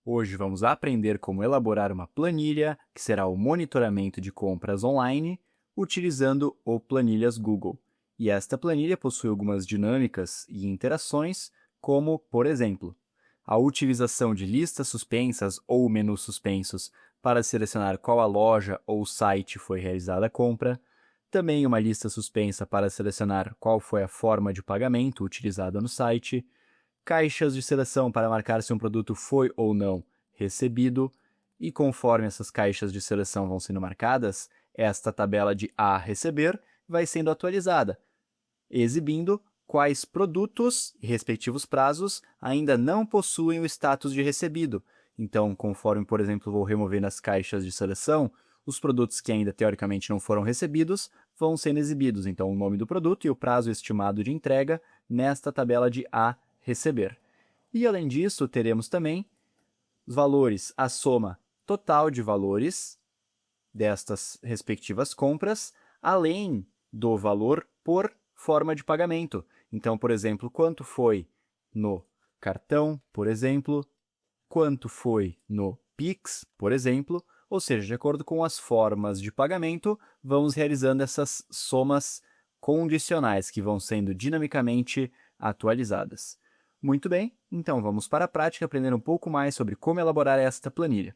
Hoje vamos aprender como elaborar uma planilha, que será o monitoramento de compras online, utilizando o Planilhas Google. E esta planilha possui algumas dinâmicas e interações, como, por exemplo, a utilização de listas suspensas ou menus suspensos para selecionar qual a loja ou site foi realizada a compra, também uma lista suspensa para selecionar qual foi a forma de pagamento utilizada no site, caixas de seleção para marcar se um produto foi ou não recebido, e conforme essas caixas de seleção vão sendo marcadas, esta tabela de a receber vai sendo atualizada, exibindo quais produtos e respectivos prazos ainda não possuem o status de recebido. Então, conforme, por exemplo, vou remover nas caixas de seleção, os produtos que ainda teoricamente não foram recebidos vão sendo exibidos. Então, o nome do produto e o prazo estimado de entrega nesta tabela de a receber. E além disso, teremos também os valores, a soma total de valores destas respectivas compras, além do valor por forma de pagamento. Então, por exemplo, quanto foi no cartão, por exemplo, quanto foi no Pix, por exemplo, ou seja, de acordo com as formas de pagamento, vamos realizando essas somas condicionais que vão sendo dinamicamente atualizadas. Muito bem, então vamos para a prática aprender um pouco mais sobre como elaborar esta planilha.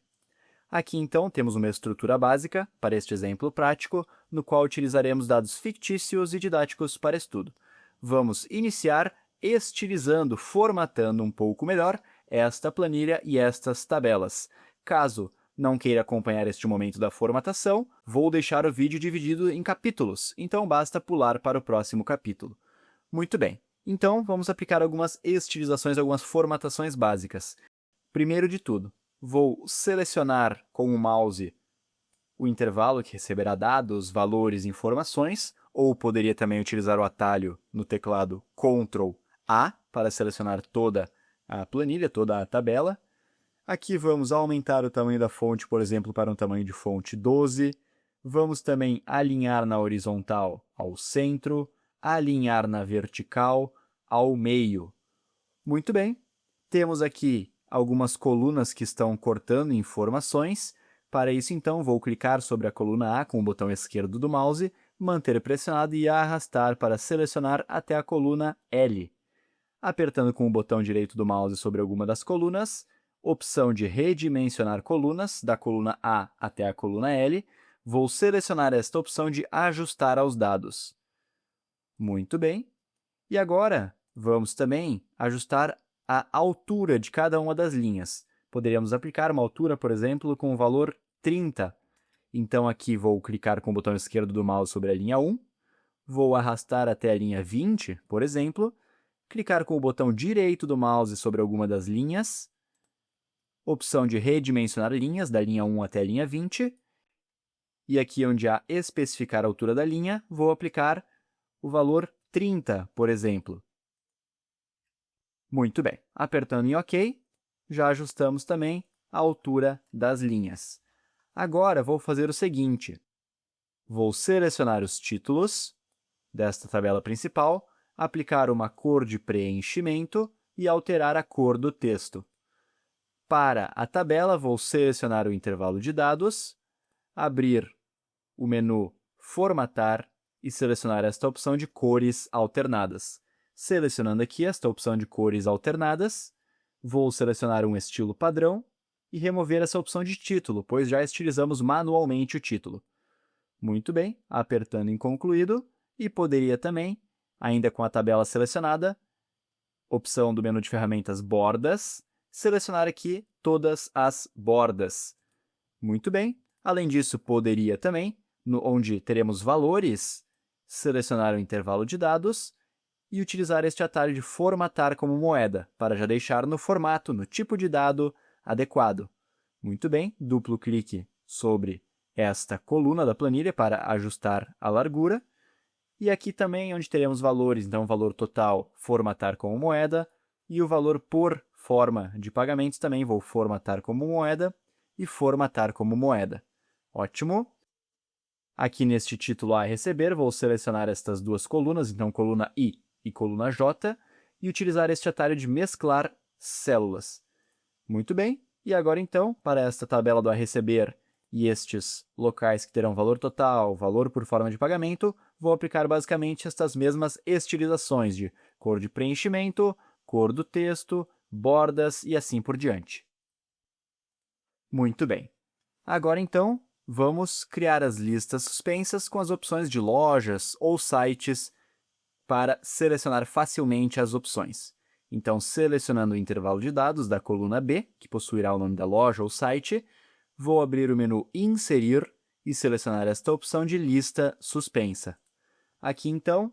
Aqui, então, temos uma estrutura básica para este exemplo prático, no qual utilizaremos dados fictícios e didáticos para estudo. Vamos iniciar estilizando, formatando um pouco melhor esta planilha e estas tabelas. Caso não queira acompanhar este momento da formatação, vou deixar o vídeo dividido em capítulos, então basta pular para o próximo capítulo. Muito bem, então vamos aplicar algumas estilizações, algumas formatações básicas. Primeiro de tudo, vou selecionar com o mouse o intervalo que receberá dados, valores e informações, ou poderia também utilizar o atalho no teclado Ctrl+A para selecionar toda a planilha, toda a tabela. Aqui vamos aumentar o tamanho da fonte, por exemplo, para um tamanho de fonte 12. Vamos também alinhar na horizontal ao centro, alinhar na vertical ao meio. Muito bem, temos aqui algumas colunas que estão cortando informações. Para isso, então, vou clicar sobre a coluna A com o botão esquerdo do mouse, manter pressionado e arrastar para selecionar até a coluna L. Apertando com o botão direito do mouse sobre alguma das colunas, opção de redimensionar colunas, da coluna A até a coluna L, vou selecionar esta opção de ajustar aos dados. Muito bem. E agora, vamos também ajustar a altura de cada uma das linhas. Poderíamos aplicar uma altura, por exemplo, com o valor 30. Então, aqui vou clicar com o botão esquerdo do mouse sobre a linha 1, vou arrastar até a linha 20, por exemplo, clicar com o botão direito do mouse sobre alguma das linhas, opção de redimensionar linhas, da linha 1 até a linha 20, e aqui onde há especificar a altura da linha, vou aplicar o valor 30, por exemplo. Muito bem, apertando em OK, já ajustamos também a altura das linhas. Agora, vou fazer o seguinte, vou selecionar os títulos desta tabela principal, aplicar uma cor de preenchimento e alterar a cor do texto. Para a tabela, vou selecionar o intervalo de dados, abrir o menu Formatar e selecionar esta opção de cores alternadas. Selecionando aqui esta opção de cores alternadas, vou selecionar um estilo padrão e remover essa opção de título, pois já estilizamos manualmente o título. Muito bem, apertando em concluído, e poderia também, ainda com a tabela selecionada, opção do menu de ferramentas bordas, selecionar aqui todas as bordas. Muito bem, além disso, poderia também, onde teremos valores, selecionar o intervalo de dados e utilizar este atalho de formatar como moeda, para já deixar no formato, no tipo de dado adequado. Muito bem, duplo clique sobre esta coluna da planilha para ajustar a largura. E aqui também onde teremos valores, então o valor total, formatar como moeda, e o valor por forma de pagamentos também vou formatar como moeda e formatar como moeda. Ótimo! Aqui neste título a receber, vou selecionar estas duas colunas, então coluna I e coluna J, e utilizar este atalho de mesclar células. Muito bem, E agora, então, para esta tabela do a receber e estes locais que terão valor total, valor por forma de pagamento, vou aplicar basicamente estas mesmas estilizações de cor de preenchimento, cor do texto, bordas e assim por diante. Muito bem. Agora, então, vamos criar as listas suspensas com as opções de lojas ou sites para selecionar facilmente as opções. Então, selecionando o intervalo de dados da coluna B, que possuirá o nome da loja ou site, vou abrir o menu Inserir e selecionar esta opção de lista suspensa. Aqui, então,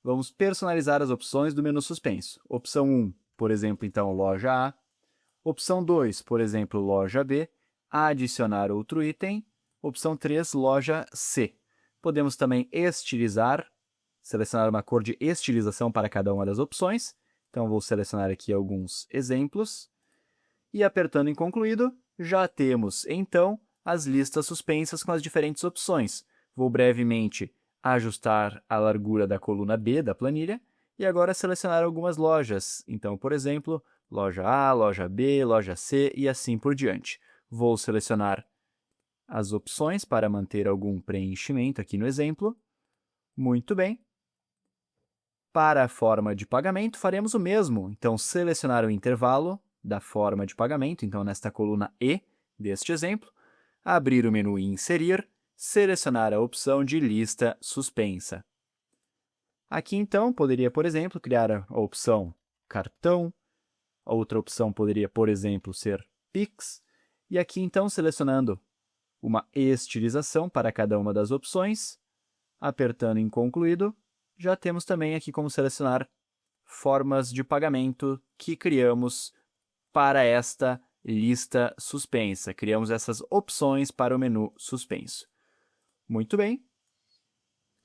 vamos personalizar as opções do menu suspenso. Opção 1, por exemplo, então, loja A. Opção 2, por exemplo, loja B. Adicionar outro item. Opção 3, loja C. Podemos também estilizar, selecionar uma cor de estilização para cada uma das opções. Então, vou selecionar aqui alguns exemplos. E apertando em concluído, já temos, então, as listas suspensas com as diferentes opções. Vou brevemente ajustar a largura da coluna B da planilha e agora selecionar algumas lojas. Então, por exemplo, loja A, loja B, loja C e assim por diante. Vou selecionar as opções para manter algum preenchimento aqui no exemplo. Muito bem. Para a forma de pagamento, faremos o mesmo. Então, selecionar o intervalo da forma de pagamento, então nesta coluna E deste exemplo, abrir o menu Inserir, selecionar a opção de lista suspensa. Aqui, então, poderia, por exemplo, criar a opção Cartão. A outra opção poderia, por exemplo, ser Pix. E aqui, então, selecionando uma estilização para cada uma das opções, apertando em Concluído, já temos também aqui como selecionar formas de pagamento que criamos para esta lista suspensa. Criamos essas opções para o menu suspenso. Muito bem.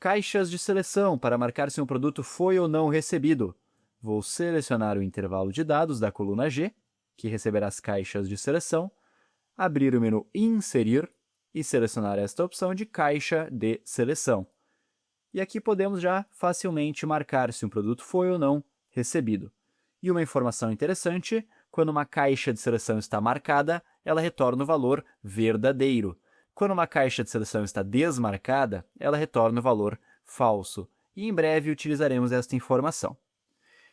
Caixas de seleção para marcar se um produto foi ou não recebido. Vou selecionar o intervalo de dados da coluna G, que receberá as caixas de seleção, abrir o menu Inserir e selecionar esta opção de caixa de seleção. E aqui podemos já facilmente marcar se um produto foi ou não recebido. E uma informação interessante, quando uma caixa de seleção está marcada, ela retorna o valor verdadeiro. Quando uma caixa de seleção está desmarcada, ela retorna o valor falso. E em breve utilizaremos esta informação.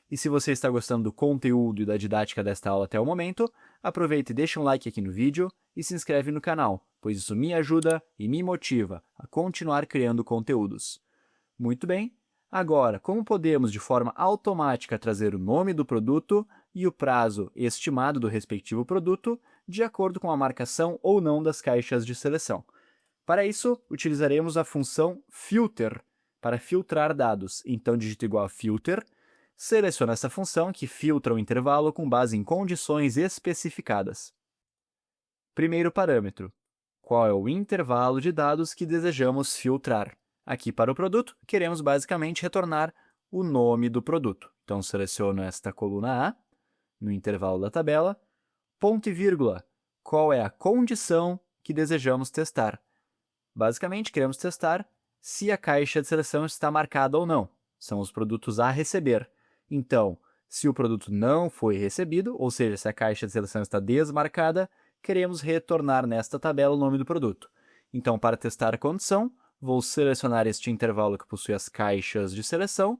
E se você está gostando do conteúdo e da didática desta aula até o momento, aproveita e deixa um like aqui no vídeo e se inscreve no canal, pois isso me ajuda e me motiva a continuar criando conteúdos. Muito bem. Agora, como podemos, de forma automática, trazer o nome do produto e o prazo estimado do respectivo produto de acordo com a marcação ou não das caixas de seleção? Para isso, utilizaremos a função filter para filtrar dados. Então, digito igual a filter, seleciono essa função que filtra o intervalo com base em condições especificadas. Primeiro parâmetro: qual é o intervalo de dados que desejamos filtrar? Aqui para o produto, queremos basicamente retornar o nome do produto. Então, seleciono esta coluna A, no intervalo da tabela, ponto e vírgula, qual é a condição que desejamos testar? Basicamente, queremos testar se a caixa de seleção está marcada ou não. São os produtos a receber. Então, se o produto não foi recebido, ou seja, se a caixa de seleção está desmarcada, queremos retornar nesta tabela o nome do produto. Então, para testar a condição, vou selecionar este intervalo que possui as caixas de seleção,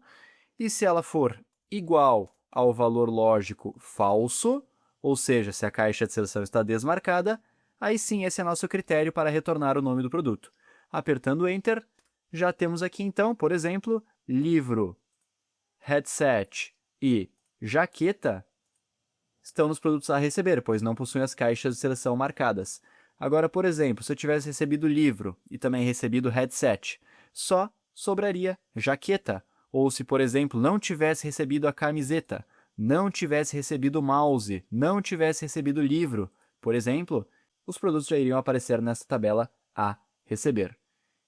e se ela for igual ao valor lógico falso, ou seja, se a caixa de seleção está desmarcada, aí sim esse é nosso critério para retornar o nome do produto. Apertando Enter, já temos aqui então, por exemplo, livro, headset e jaqueta estão nos produtos a receber, pois não possuem as caixas de seleção marcadas. Agora, por exemplo, se eu tivesse recebido livro e também recebido headset, só sobraria jaqueta. Ou se, por exemplo, não tivesse recebido a camiseta, não tivesse recebido o mouse, não tivesse recebido o livro, por exemplo, os produtos já iriam aparecer nessa tabela a receber.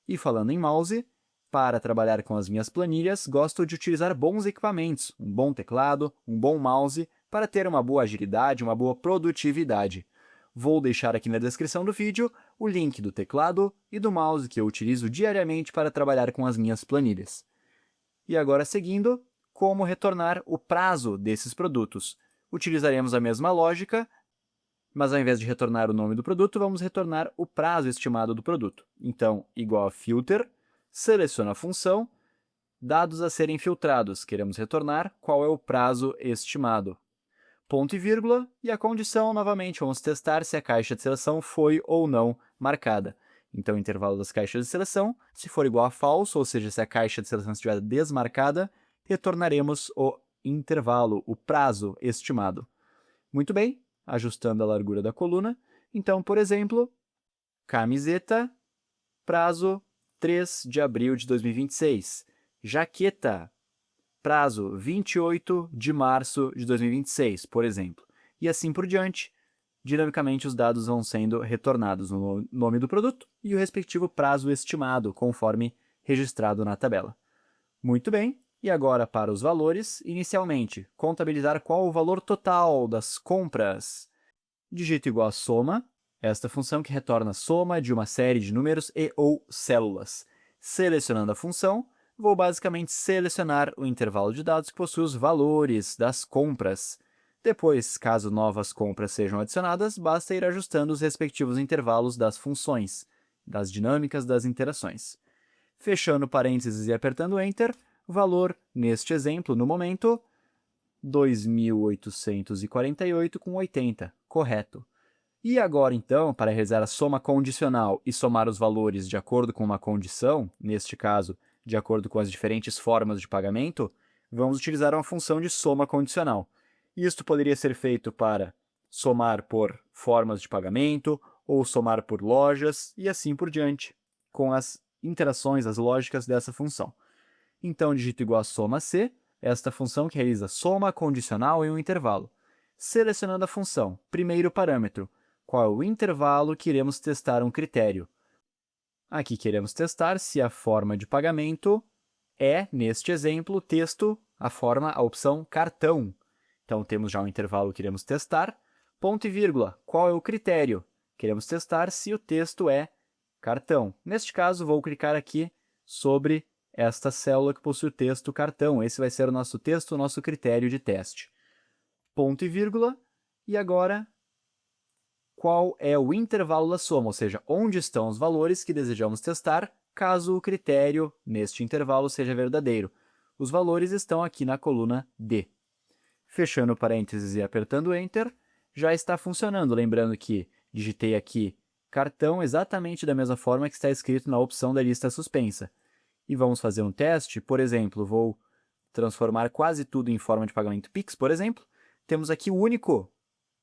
E falando em mouse, para trabalhar com as minhas planilhas, gosto de utilizar bons equipamentos, um bom teclado, um bom mouse, para ter uma boa agilidade, uma boa produtividade. Vou deixar aqui na descrição do vídeo o link do teclado e do mouse que eu utilizo diariamente para trabalhar com as minhas planilhas. E agora, seguindo, como retornar o prazo desses produtos? Utilizaremos a mesma lógica, mas ao invés de retornar o nome do produto, vamos retornar o prazo estimado do produto. Então, igual a filter, seleciona a função, dados a serem filtrados, queremos retornar qual é o prazo estimado. Ponto e vírgula, e a condição, novamente, vamos testar se a caixa de seleção foi ou não marcada. Então, o intervalo das caixas de seleção, se for igual a falso, ou seja, se a caixa de seleção estiver desmarcada, retornaremos o intervalo, o prazo estimado. Muito bem, ajustando a largura da coluna. Então, por exemplo, camiseta, prazo 3 de abril de 2026. Jaqueta, prazo 28 de março de 2026, por exemplo. E assim por diante, dinamicamente os dados vão sendo retornados no nome do produto e o respectivo prazo estimado, conforme registrado na tabela. Muito bem, e agora para os valores, inicialmente, contabilizar qual o valor total das compras. Digito igual a soma, esta função que retorna a soma de uma série de números e ou células. Selecionando a função, vou basicamente selecionar o intervalo de dados que possui os valores das compras. Depois, caso novas compras sejam adicionadas, basta ir ajustando os respectivos intervalos das funções, das dinâmicas das interações. Fechando parênteses e apertando Enter, o valor, neste exemplo, no momento, 2.848,80, correto. E agora, então, para realizar a soma condicional e somar os valores de acordo com uma condição, neste caso, de acordo com as diferentes formas de pagamento, vamos utilizar uma função de soma condicional. Isto poderia ser feito para somar por formas de pagamento, ou somar por lojas, e assim por diante, com as interações, as lógicas dessa função. Então, digito igual a soma C, esta função que realiza soma condicional em um intervalo. Selecionando a função, primeiro parâmetro, qual é o intervalo que iremos testar um critério. Aqui queremos testar se a forma de pagamento é, neste exemplo, texto, a opção cartão. Então, temos já um intervalo que iremos testar. Ponto e vírgula, qual é o critério? Queremos testar se o texto é cartão. Neste caso, vou clicar aqui sobre esta célula que possui o texto cartão. Esse vai ser o nosso texto, o nosso critério de teste. Ponto e vírgula, e agora, qual é o intervalo da soma, ou seja, onde estão os valores que desejamos testar, caso o critério, neste intervalo, seja verdadeiro. Os valores estão aqui na coluna D. Fechando parênteses e apertando Enter, já está funcionando. Lembrando que digitei aqui cartão exatamente da mesma forma que está escrito na opção da lista suspensa. E vamos fazer um teste, por exemplo, vou transformar quase tudo em forma de pagamento Pix, por exemplo. Temos aqui o único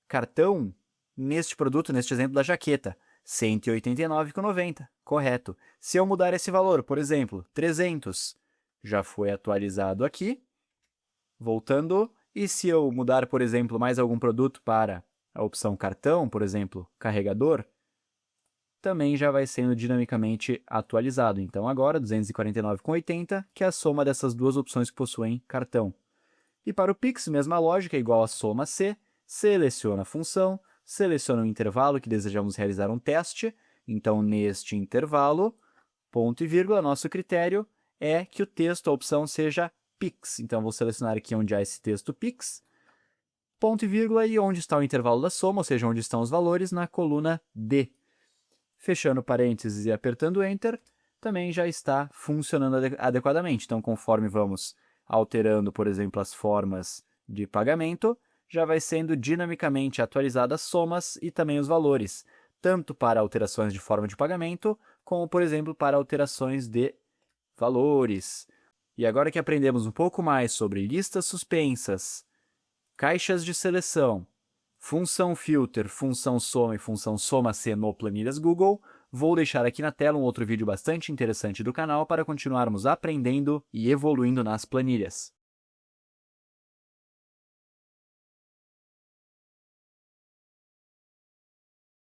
cartão neste produto, neste exemplo da jaqueta, R$ 189,90, correto. Se eu mudar esse valor, por exemplo, 300, já foi atualizado aqui. Voltando, e se eu mudar, por exemplo, mais algum produto para a opção cartão, por exemplo, carregador, também já vai sendo dinamicamente atualizado. Então, agora, R$ 249,80, que é a soma dessas duas opções que possuem cartão. E para o Pix, mesma lógica, igual a soma C, seleciona a função, seleciona o intervalo que desejamos realizar um teste. Então, neste intervalo, ponto e vírgula, nosso critério é que o texto, a opção, seja Pix. Então, vou selecionar aqui onde há esse texto Pix, ponto e vírgula, e onde está o intervalo da soma, ou seja, onde estão os valores, na coluna D. Fechando parênteses e apertando Enter, também já está funcionando adequadamente. Então, conforme vamos alterando, por exemplo, as formas de pagamento, já vai sendo dinamicamente atualizadas as somas e também os valores, tanto para alterações de forma de pagamento, como, por exemplo, para alterações de valores. E agora que aprendemos um pouco mais sobre listas suspensas, caixas de seleção, função filter, função soma e função soma-C no Planilhas Google, vou deixar aqui na tela um outro vídeo bastante interessante do canal para continuarmos aprendendo e evoluindo nas planilhas.